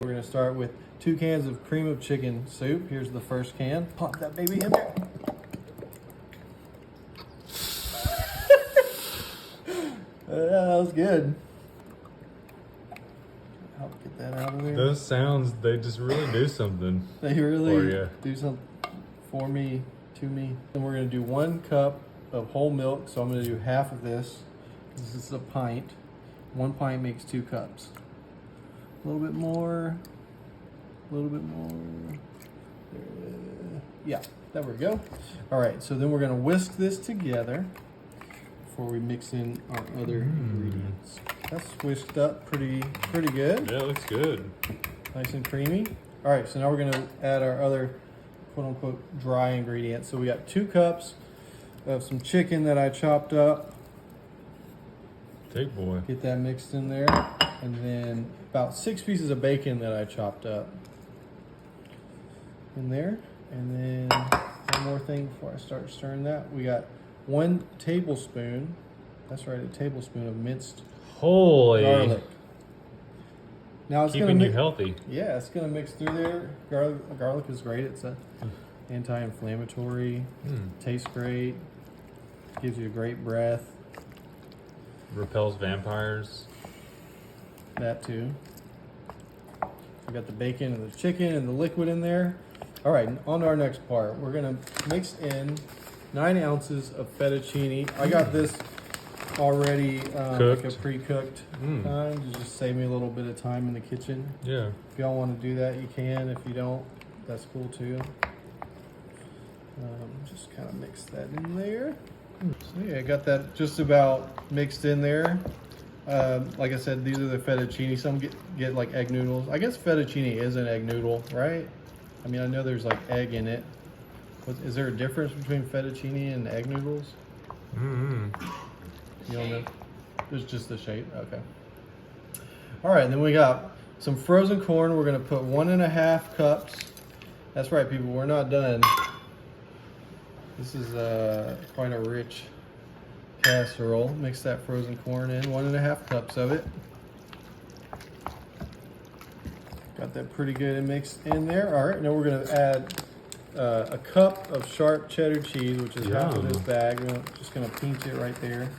We're gonna start with 2 cans of cream of chicken soup. Here's the first can. Pop that baby in there. That was good. Help get that out of there. Those sounds, they just really do something. They really you. do something for me, to me. And we're gonna do 1 cup of whole milk. So I'm gonna do half of this. This is a pint. 1 pint makes 2 cups. A little bit more. A little bit more. Yeah, there we go. All right, so then we're gonna whisk this together before we mix in our other ingredients. That's whisked up pretty good. Yeah, it looks good. Nice and creamy. All right, so now we're gonna add our other quote unquote dry ingredients. So we got 2 cups of some chicken that I chopped up. Big boy. Get that mixed in there. And then about 6 pieces of bacon that I chopped up in there. And then one more thing before I start stirring that. We got 1 tablespoon, that's right, a tablespoon of minced Holy. garlic. Now it's Keeping you healthy. Yeah, it's gonna mix through there. Garlic is great. It's a anti-inflammatory. Tastes great. Gives you a great breath. Repels vampires. That too. We got the bacon and the chicken and the liquid in there. All right, on to our next part. We're gonna mix in 9 ounces of fettuccine. I got this already like a pre-cooked kind to just save me a little bit of time in the kitchen. Yeah. If y'all want to do that, you can. If you don't, that's cool too. Just kind of mix that in there. So yeah, I got that just about mixed in there. Like I said, these are the fettuccine. Some get like egg noodles. I guess fettuccine is an egg noodle, right? I mean, I know there's like egg in it. Is there a difference between fettuccine and egg noodles? You don't know? It's just the shape. Okay. All right, then we got some frozen corn. We're gonna put 1.5 cups. That's right, people. We're not done. This is quite a rich casserole. Mix that frozen corn in. 1.5 cups of it. Got that pretty good and mixed in there. All right, now we're gonna add a cup of sharp cheddar cheese, which is half of this bag. We're just gonna pinch it right there.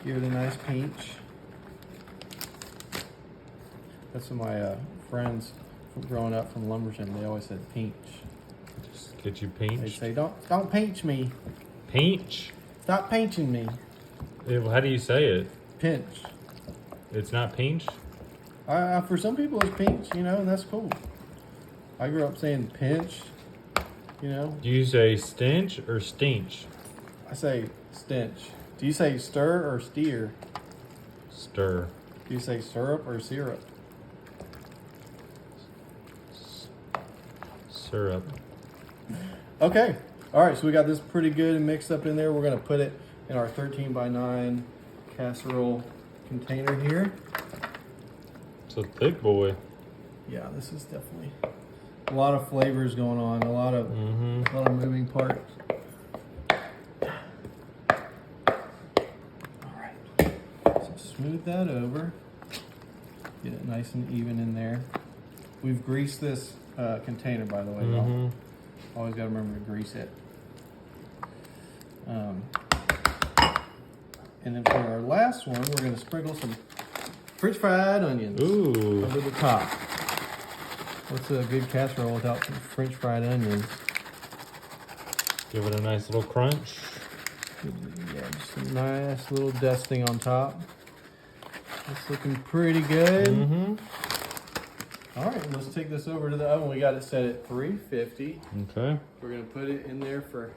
Give it a nice pinch. That's what my friends from growing up from Lumberton, they always said pinch. Just get you They pinched. say, don't pinch me. Pinch? Stop pinching me. How do you say it? Pinch. It's not pinch? For some people it's pinch, you know, and that's cool. I grew up saying pinch, you know. Do you say stench or stench? I say stench. Do you say stir or steer? Stir. Do you say syrup or syrup? Syrup. Okay. All right, so we got this pretty good and mixed up in there. We're going to put it in our 13x9 casserole container here. It's a thick boy. Yeah, this is definitely a lot of flavors going on, a lot of moving parts. All right, so smooth that over. Get it nice and even in there. We've greased this container, by the way, y'all. Always got to remember to grease it. And then for our last one, we're going to sprinkle some French fried onions over the top. What's a good casserole without some French fried onions? Give it a nice little crunch. Yeah, just a nice little dusting on top. It's looking pretty good. All right, let's take this over to the oven. We got it set at 350. Okay. We're gonna put it in there for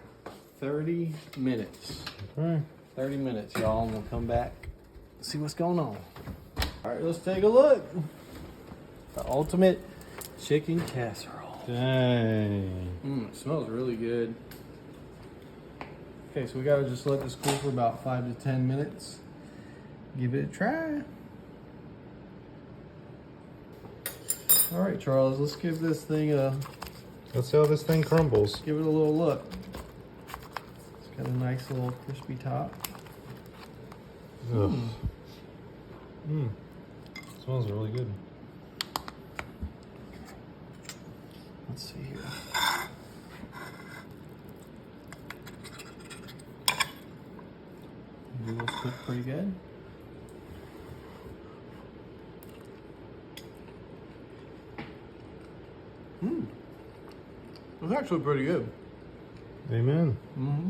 30 minutes. Okay. 30 minutes, y'all, and we'll come back and see what's going on. All right, let's take a look. The ultimate chicken casserole. Dang. It smells really good. Okay, so we gotta just let this cool for about 5 to 10 minutes. Give it a try. All right, Charles, let's give this thing a... Let's see how this thing crumbles. Give it a little look. It's got a nice little crispy top. Ugh. Smells smells really good. Let's see here. Noodles cook pretty good. It's actually pretty good. Amen. Mm-hmm.